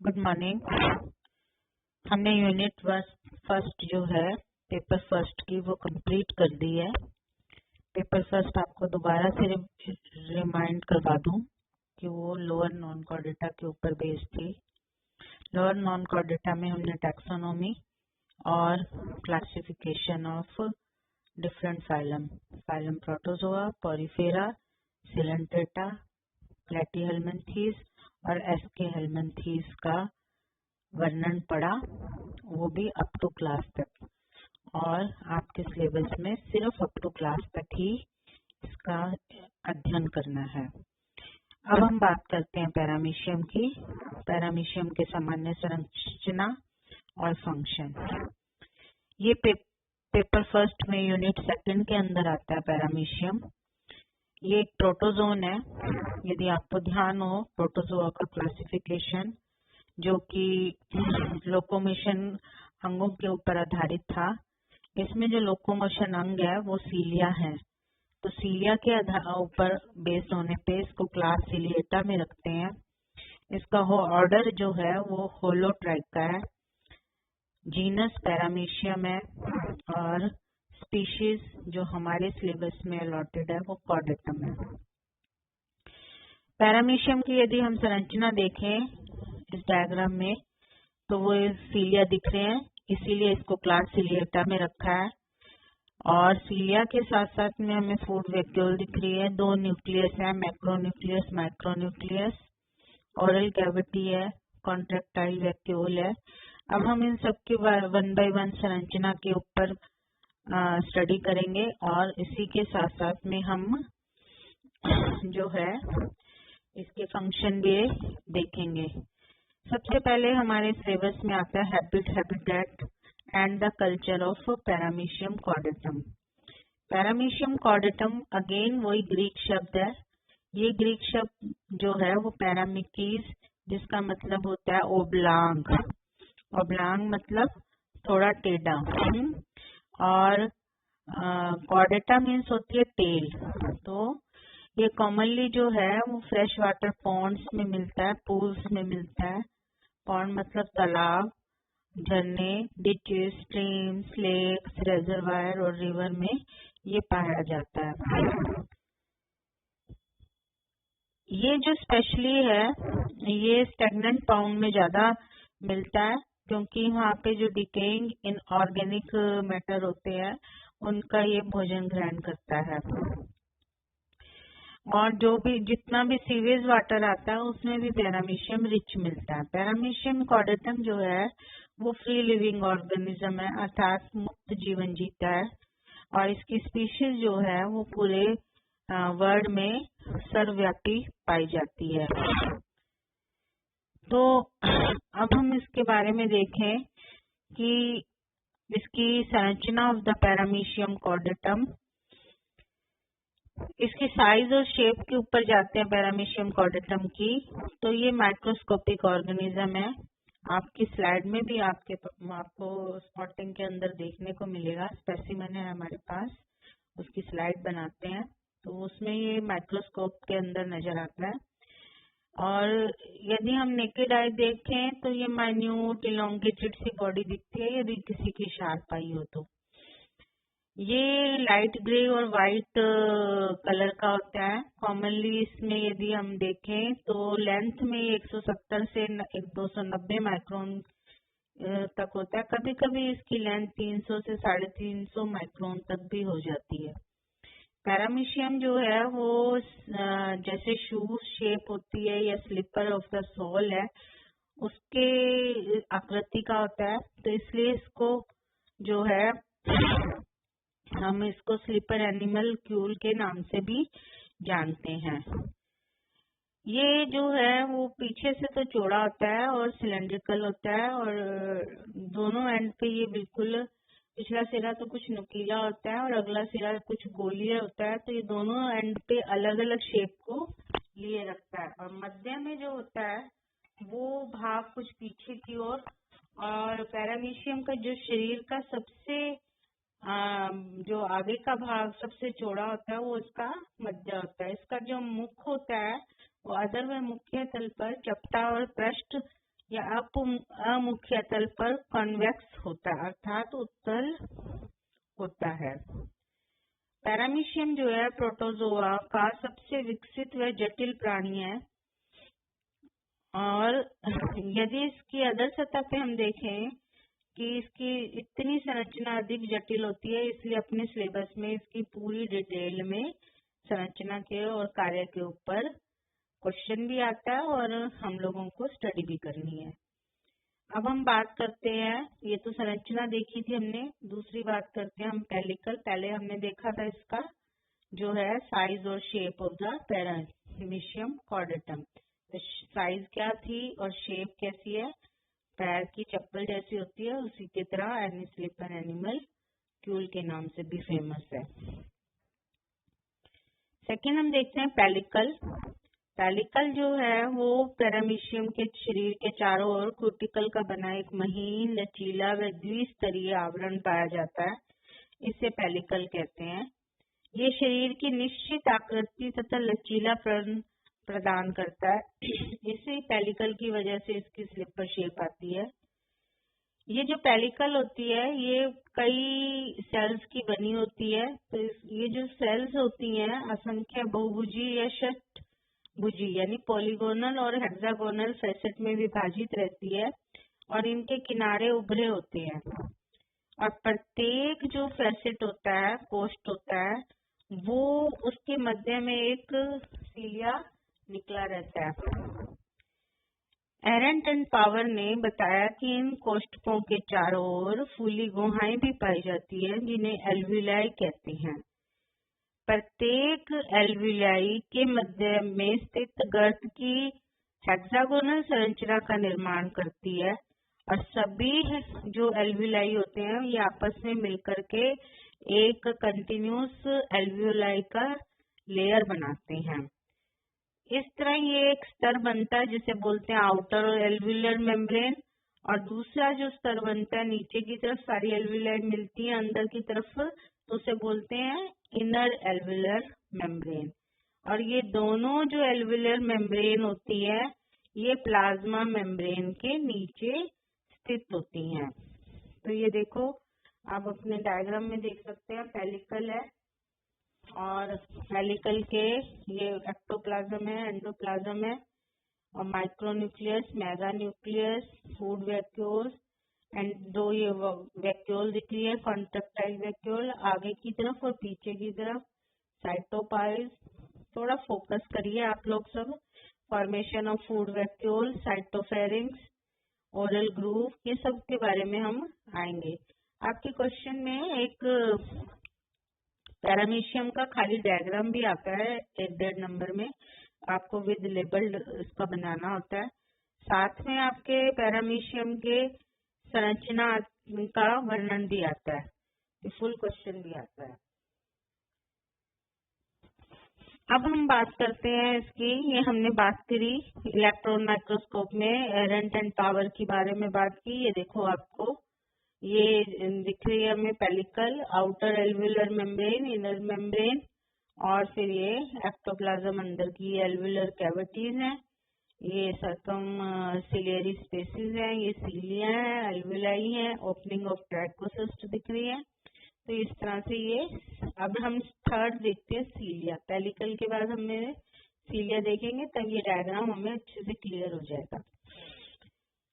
Good morning. हमने unit first जो है पेपर फर्स्ट की वो कंप्लीट कर दी है। पेपर फर्स्ट आपको दोबारा से रिमाइंड करवा दूं कि वो लोअर नॉन कॉर्डेटा के ऊपर बेस्ड थी। लोअर नॉन कॉर्डेटा में हमने टैक्सोनॉमी और classification of different phylum protozoa, Porifera, Coelenterata, Platyhelminthes और एस्केहेल्मिन्थीज का वर्णन पढ़ा, वो भी अप टू क्लास तक। और आपके सिलेबस में सिर्फ अप टू क्लास तक ही इसका अध्ययन करना है। अब हम बात करते हैं पैरामीशियम की। पैरामीशियम के सामान्य संरचना और फंक्शन। ये पेपर फर्स्ट में यूनिट सेकंड के अंदर आता है। पैरामीशियम ये एक प्रोटोजोन है। यदि आपको ध्यान हो, प्रोटोजोआ का क्लासिफिकेशन जो कि लोकोमोशन अंगों के ऊपर आधारित था, इसमें जो लोकोमोशन अंग है वो सीलिया है। तो सीलिया के ऊपर बेस्ड होने पे इसको क्लास सिलिएटा में रखते हैं। इसका ऑर्डर जो है वो होलोट्राइक का है। जीनस पैरामीशियम है और स्पीशीज जो हमारे सिलेबस में अलॉटेड है वो कॉर्डेटम है। पैरामीशियम की यदि हम संरचना देखें इस डायग्राम में, तो वो सीलिया दिख रहे हैं, इसीलिए इसको क्लास सिलिएटा में रखा है। और सीलिया के साथ साथ में हमें फूड वैक्यूल दिख रही है। दो न्यूक्लियस है, मैक्रोन्यूक्लियस, माइक्रोन्यूक्लियस। ओरल कैविटी है, कॉन्ट्रैक्टाइल वैक्यूल है। अब हम इन सब की 1 बाय 1 संरचना के ऊपर स्टडी करेंगे और इसी के साथ साथ में हम जो है इसके फंक्शन भी देखेंगे। सबसे पहले हमारे सिलेबस में आता है habitat and the culture of paramecium caudatum. Paramecium caudatum again वही ग्रीक शब्द है। ये ग्रीक शब्द जो है वो पैरामिकीज, जिसका मतलब होता है ओब्लांग। ओब्लांग मतलब थोड़ा टेढ़ा। और कॉर्डेटा मीन्स होती है टेल। तो ये कॉमनली जो है वो फ्रेश वाटर पॉन्ड्स में मिलता है, पूल्स में मिलता है। पॉन्ड मतलब तालाब, झरने, डिचेस, स्ट्रीम्स, लेक्स, रिजर्वायर और रिवर में ये पाया जाता है। ये जो स्पेशली है ये स्टेगनेंट पाउंड में ज्यादा मिलता है, क्योंकि वहाँ पे जो डिकेइंग इनऑर्गेनिक मैटर होते हैं उनका ये भोजन ग्रहण करता है। और जो भी जितना भी सीवेज वाटर आता है उसमें भी पैरामीशियम रिच मिलता है। पैरामीशियम कॉर्डेटम जो है वो फ्री लिविंग ऑर्गेनिज्म है, अर्थात मुक्त जीवन जीता है। और इसकी स्पीशीज जो है वो पूरे वर्ल्ड में सर्वव्यापी पाई जाती है। तो अब हम इसके बारे में देखें कि इसकी संरचना ऑफ द पैरामीशियम कॉर्डेटम। इसकी साइज और शेप के ऊपर जाते हैं पैरामीशियम कॉर्डेटम की। तो ये माइक्रोस्कोपिक ऑर्गेनिज्म है। आपकी स्लाइड में भी आपको स्पॉटिंग के अंदर देखने को मिलेगा। स्पेसिमेन है हमारे पास, उसकी स्लाइड बनाते हैं तो उसमें ये माइक्रोस्कोप के अंदर नजर आता है। और यदि हम नेकेड आई देखें तो ये माइन्यूट इलोंगेटेड सी बॉडी दिखती है यदि किसी की शार्प आई हो तो। ये लाइट ग्रे और वाइट कलर का होता है। कॉमनली इसमें यदि हम देखें तो लेंथ में 170 से 290 माइक्रोन तक होता है। कभी कभी इसकी लेंथ 300 से 350 माइक्रोन तक भी हो जाती है। पैरामीशियम जो है वो जैसे शूज शेप होती है या स्लीपर ऑफ द सोल है, उसके आकृति का होता है। तो इसलिए इसको जो है हम इसको स्लीपर एनिमल क्यूल के नाम से भी जानते हैं। ये जो है वो पीछे से तो चौड़ा होता है और सिलेंड्रिकल होता है, और दोनों एंड पे ये बिल्कुल पिछला सिरा तो कुछ नुकीला होता है और अगला सिरा कुछ गोलीय होता है। तो ये दोनों एंड पे अलग अलग शेप को लिए रखता है। और मध्य में जो होता है वो भाग कुछ पीछे की ओर। और पैरामीशियम का जो शरीर का सबसे जो आगे का भाग सबसे चौड़ा होता है वो इसका मध्य होता है। इसका जो मुख होता है वो अधर व मुख्य तल पर चपटा और पृष्ठ या अमुख्य तल पर कॉन्वेक्स होता है, अर्थात उत्तल होता है। पैरामीशियम जो है प्रोटोजोआ का सबसे विकसित व जटिल प्राणी है, और यदि इसकी अदर सतह पे हम देखें कि इसकी इतनी संरचना अधिक जटिल होती है, इसलिए अपने सिलेबस में इसकी पूरी डिटेल में संरचना के और कार्य के ऊपर क्वेश्चन भी आता है और हम लोगों को स्टडी भी करनी है। अब हम बात करते हैं, ये तो संरचना देखी थी हमने, दूसरी बात करते हैं हम पेलिकल। पहले हमने देखा था इसका जो है साइज और शेप ऑफ द पैरामीशियम कॉर्डेटम। तो साइज क्या थी और शेप कैसी है, पैर की चप्पल जैसी होती है, उसी की तरह एनी स्लीपर एनिमल क्यूल के नाम से भी फेमस है। सेकेंड हम देखते हैं पेलिकल। पेलिकल जो है वो पैरामीशियम के शरीर के चारों ओर क्यूटिकल का बना एक महीन, लचीला व द्विस्तरीय आवरण पाया जाता है, इसे पेलिकल कहते हैं। ये शरीर की निश्चित आकृति तथा लचीलापन प्रदान करता है, इसी पेलिकल की वजह से इसकी स्लीपर शेप आती है। ये जो पेलिकल होती है ये कई सेल्स की बनी होती है। तो ये जो सेल्स होती हैं असंख्य बहुभुजी या षटभुजी यानी पॉलीगोनल और हेक्सागोनल फैसेट में विभाजित रहती है, और इनके किनारे उभरे होते हैं, और प्रत्येक जो फैसेट होता है, कोष्ठ होता है, वो उसके मध्य में एक सीलिया निकला रहता है। एरेंट एंड पावर ने बताया कि इन कोष्ठकों के चारों ओर फूली गुहाएं भी पाई जाती है, जिन्हें एल्विलाई कहते हैं। प्रत्येक एल्विलाई के मध्य में स्थित गर्त की हेक्सागोनल संरचना का निर्माण करती है, और सभी जो एल्विलाई होते हैं ये आपस में मिलकर के एक कंटिन्यूस एल्वियोलाई का लेयर बनाते हैं। इस तरह ये एक स्तर बनता है जिसे बोलते हैं आउटर एल्वियुलर मेम्ब्रेन, और दूसरा जो स्तर बनता है नीचे की तरफ सारी एल्वियोलाई मिलती है अंदर की तरफ, तो उसे बोलते हैं इनर एल्वियुलर मेम्ब्रेन। और ये दोनों जो एल्वियुलर मेम्ब्रेन होती है ये प्लाज्मा मेम्ब्रेन के नीचे स्थित होती हैं। तो ये देखो आप अपने डायग्राम में देख सकते हैं, पेलिकल है और पेलिकल के ये एक्टोप्लाज्म है, एंडोप्लाज्म है, और micronucleus, mega nucleus, food vacuoles, and दो ये वैक्यूल दिख रही है, कॉन्ट्रेक्टाइल वैक्यूल आगे की तरफ और पीछे की तरफ, साइटोपाइल्स। थोड़ा फोकस करिए आप लोग सब, formation of food vacuole, cytopharynx, oral groove, ये सब के बारे में हम आएंगे। आपके क्वेश्चन में एक पैरामीशियम का खाली डायग्राम भी आता है 1.5 नंबर में, आपको विद लेबल्ड इसका बनाना होता है। साथ में आपके पैरामीशियम के संरचना का वर्णन भी आता है, फुल क्वेश्चन भी आता है। अब हम बात करते हैं इसकी, ये हमने बात करी इलेक्ट्रॉन माइक्रोस्कोप में एरेंट एंड पावर के बारे में बात की। ये देखो आपको ये दिख रही है हमें pellicle, outer alveolar membrane, inner membrane, और फिर ये एक्टोप्लाज्म अंदर की एल्वियुलर कैविटीज हैं, ये सर्कम सिलियरी स्पेसिस हैं, ये सीलिया है, एल्वियुलाई है, ओपनिंग ऑफ ट्रैकोसिस्ट दिख रही है। तो इस तरह से ये, अब हम थर्ड देखते हैं सीलिया। पेलिकल के बाद हमें सीलिया देखेंगे, तब ये डायग्राम हमें अच्छे से क्लियर हो जाएगा।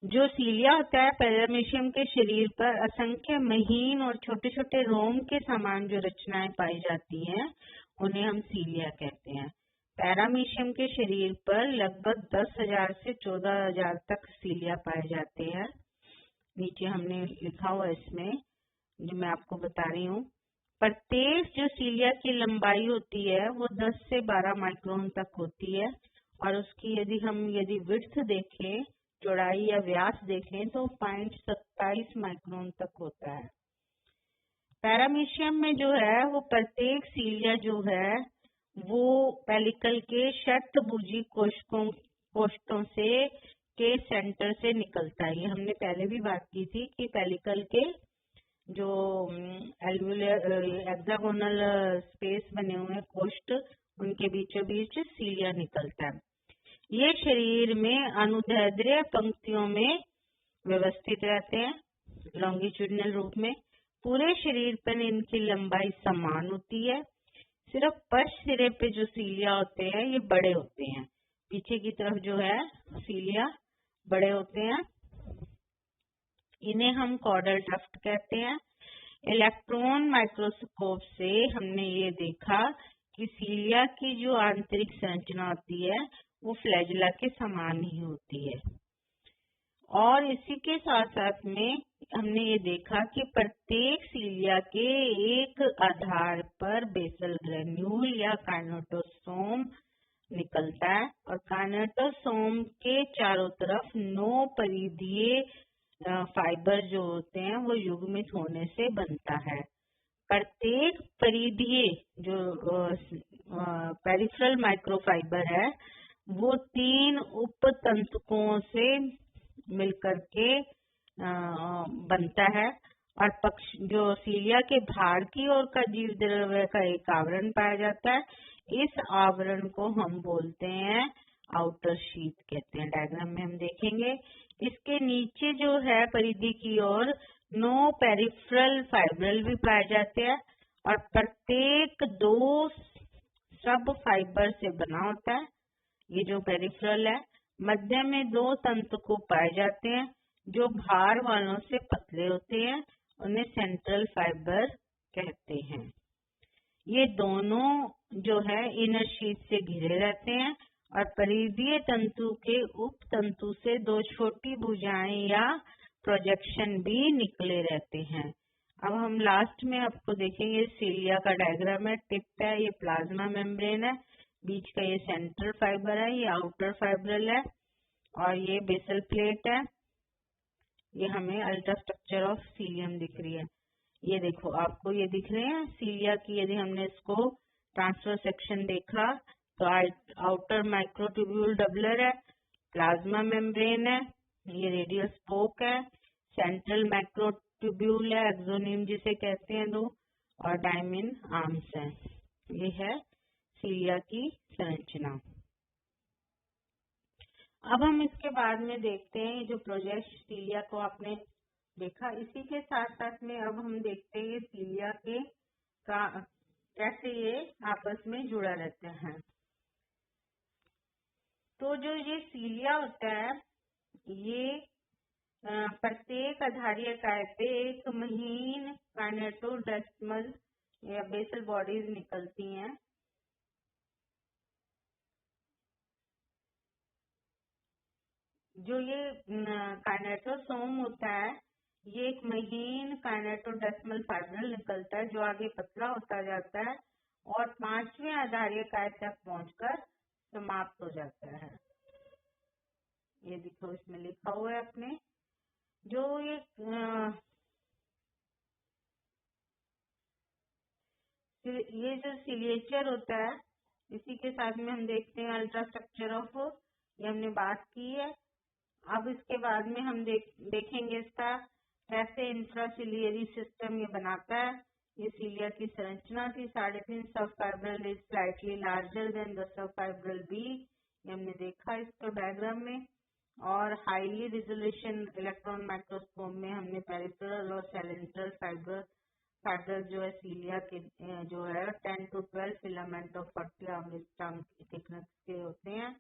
जो सीलिया होता है पैरामीशियम के शरीर पर असंख्य महीन और छोटे छोटे रोम के समान जो रचनाएं पाई जाती हैं उन्हें हम सीलिया कहते हैं। पैरामीशियम के शरीर पर लगभग 10,000 से 14,000 तक सीलिया पाए जाते हैं। नीचे हमने लिखा हुआ इसमें जो मैं आपको बता रही हूँ। प्रत्येक जो सीलिया की लंबाई होती है वो 10 से 12 माइक्रोन तक होती है, और उसकी यदि विड्थ देखें, चौड़ाई या व्यास देखें, तो 0.27 माइक्रोन तक होता है। पैरामीशियम में जो है वो प्रत्येक सीलिया जो है वो पेलिकल के षटभुजी कोष्ठों से के सेंटर से निकलता है। ये हमने पहले भी बात की थी कि पेलिकल के जो एल्वियुलर हेक्सागोनल स्पेस बने हुए हैं कोष्ठ, उनके बीचों बीच सीलिया निकलता है। ये शरीर में अनुदैर्ध्य पंक्तियों में व्यवस्थित रहते हैं लॉन्गिट्यूडिनल रूप में। पूरे शरीर पर इनकी लंबाई समान होती है। सिर्फ पश्च सिरे पे जो सीलिया होते हैं ये बड़े होते हैं। पीछे की तरफ जो है सीलिया बड़े होते हैं। इन्हें हम कॉर्डल टफ्ट कहते हैं। इलेक्ट्रॉन माइक्रोस्कोप से हमने ये देखा कि सीलिया की जो आंतरिक संरचना होती है वो फ्लैजुला के समान ही होती है। और इसी के साथ साथ में हमने ये देखा कि प्रत्येक सीलिया के एक आधार पर बेसल ग्रेन्यूल या काइनेटोसोम निकलता है और काइनेटोसोम के चारों तरफ 9 परिधीय फाइबर जो होते हैं वो युग्मित होने से बनता है। प्रत्येक परिधीय जो पेरिफेरल माइक्रोफाइबर है वो 3 उपतंतुकों से मिलकर के बनता है और पक्ष जो सीलिया के बाहर की ओर का जीव द्रव्य का एक आवरण पाया जाता है। इस आवरण को हम बोलते हैं आउटर शीथ कहते हैं। डायग्राम में हम देखेंगे इसके नीचे जो है परिधि की ओर 9 पेरिफेरल फाइब्रल भी पाए जाते हैं और प्रत्येक 2 सब फाइबर से बना होता है। ये जो पेरिफेरल है मध्य में 2 तंतुको पाए जाते हैं जो भार वालों से पतले होते हैं, उन्हें सेंट्रल फाइबर कहते हैं। ये दोनों जो है इनर शीथ से घिरे रहते हैं और परिधीय तंतु के उप तंतु से 2 छोटी भुजाएं या प्रोजेक्शन भी निकले रहते हैं। अब हम लास्ट में आपको देखेंगे सीलिया का डायग्राम है। टिप है, ये प्लाज्मा मेम्ब्रेन है, बीच का ये सेंट्रल फाइबर है, ये आउटर फाइब्रल है और ये बेसल प्लेट है। ये हमें अल्ट्रा स्ट्रक्चर ऑफ सीलियम दिख रही है। ये देखो आपको ये दिख रहे हैं सीलिया की। यदि हमने इसको ट्रांसफर सेक्शन देखा तो आउटर माइक्रोट्यूब्यूल डबलर है, प्लाज्मा मेम्ब्रेन है, ये रेडियल स्पोक है, सेंट्रल माइक्रोट्यूब्यूल है, एक्सोनियम जिसे कहते हैं 2 और डायमिन आर्म्स है। ये है सीलिया की संरचना। अब हम इसके बाद में देखते हैं जो प्रोजेक्ट सीलिया को आपने देखा, इसी के साथ साथ में अब हम देखते हैं सीलिया के का कैसे ये आपस में जुड़ा रहते हैं। तो जो ये सीलिया होता है ये प्रत्येक आधारीय काय पे एक महीन काइनेटोडेस्मल या बेसल बॉडीज निकलती हैं। जो ये काइनेटोसोम होता है ये एक महीन काइनेटोडेस्मल फाइब्रल निकलता है जो आगे पतला होता जाता है और 5वें आधारीय काय तक पहुंचकर समाप्त हो जाता है। ये देखो इसमें लिखा हुआ है अपने जो ये जो सिलिएचर होता है इसी के साथ में हम देखते हैं अल्ट्रा स्ट्रक्चर ऑफ, ये हमने बात की है। अब इसके बाद में हम देखेंगे इसका कैसे इंफ्रासिलियरी सिस्टम ये बनाता है। ये सीलिया की संरचना थी। 3.5 subfibril is slightly larger than the subfibril B, ये हमने देखा इसको डायग्राम में। और हाईली रिजोल्यूशन इलेक्ट्रॉन माइक्रोस्कोप में हमने पेरिफेरल और सेलेंट्रल फाइबर जो है सीलिया के जो है 10 to 12 filament of 40 angstrom thickness के होते हैं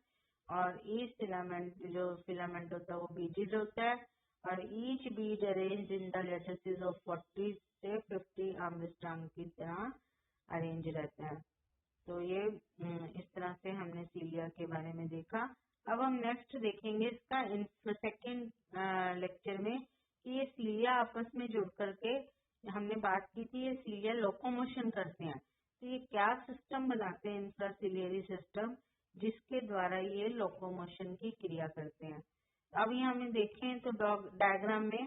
और ईच फिलामेंट जो फिलामेंट होता है वो बीडेड होता है और each bead arrange in the lattices of 40 से 50 एंगस्ट्रॉम की तरह अरेंज रहता है। तो ये इस तरह से हमने सीलिया के बारे में देखा। अब हम नेक्स्ट देखेंगे इसका सेकेंड लेक्चर में कि ये सीलिया आपस में जुड़ करके हमने बात की थी ये सीलिया लोकोमोशन करते हैं। तो ये क्या सिस्टम बनाते हैं इंफ्रासिलियरी सिस्टम जिसके द्वारा ये लोकोमोशन की क्रिया करते हैं। अब ये हमें देखें तो डायग्राम में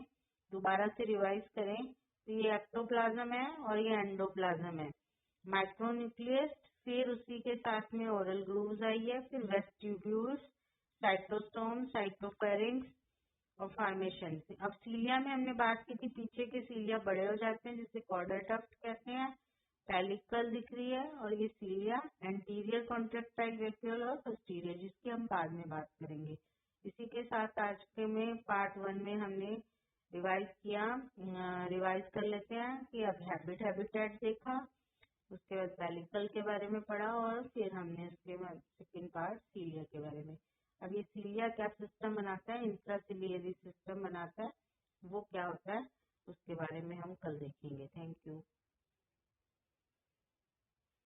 दोबारा से रिवाइज करें तो ये एक्टोप्लाज्म है और ये एंडोप्लाज्म है। माइक्रोन्यूक्लियस, फिर उसी के साथ में ओरल ग्रूव्स आई है, फिर वेस्टिब्यूल्स, साइटोस्टोम, साइटोफेरिंक्स और फॉर्मेशन। अब सीलिया में हमने बात की थी पीछे के सीलिया बड़े हो जाते हैं जिसे कॉर्डल टफ्ट कहते हैं पेलिकल दिख रही है और ये सीलिया, एंटीरियर कॉन्ट्रेक्टाइल रेक्यूल और पोस्टीरियर, जिसकी हम बाद में बात करेंगे। इसी के साथ आज के में पार्ट 1 में हमने रिवाइज किया। रिवाइज कर लेते हैं कि अब हैबिटेट देखा, उसके बाद पेलिकल के बारे में पढ़ा और फिर हमने उसके बाद सेकेंड पार्ट सीलिया के बारे में। अब ये सीलिया क्या सिस्टम बनाता है, इंट्रासिलियरी सिस्टम बनाता है, वो क्या होता है उसके बारे में हम कल देखेंगे। Thank you.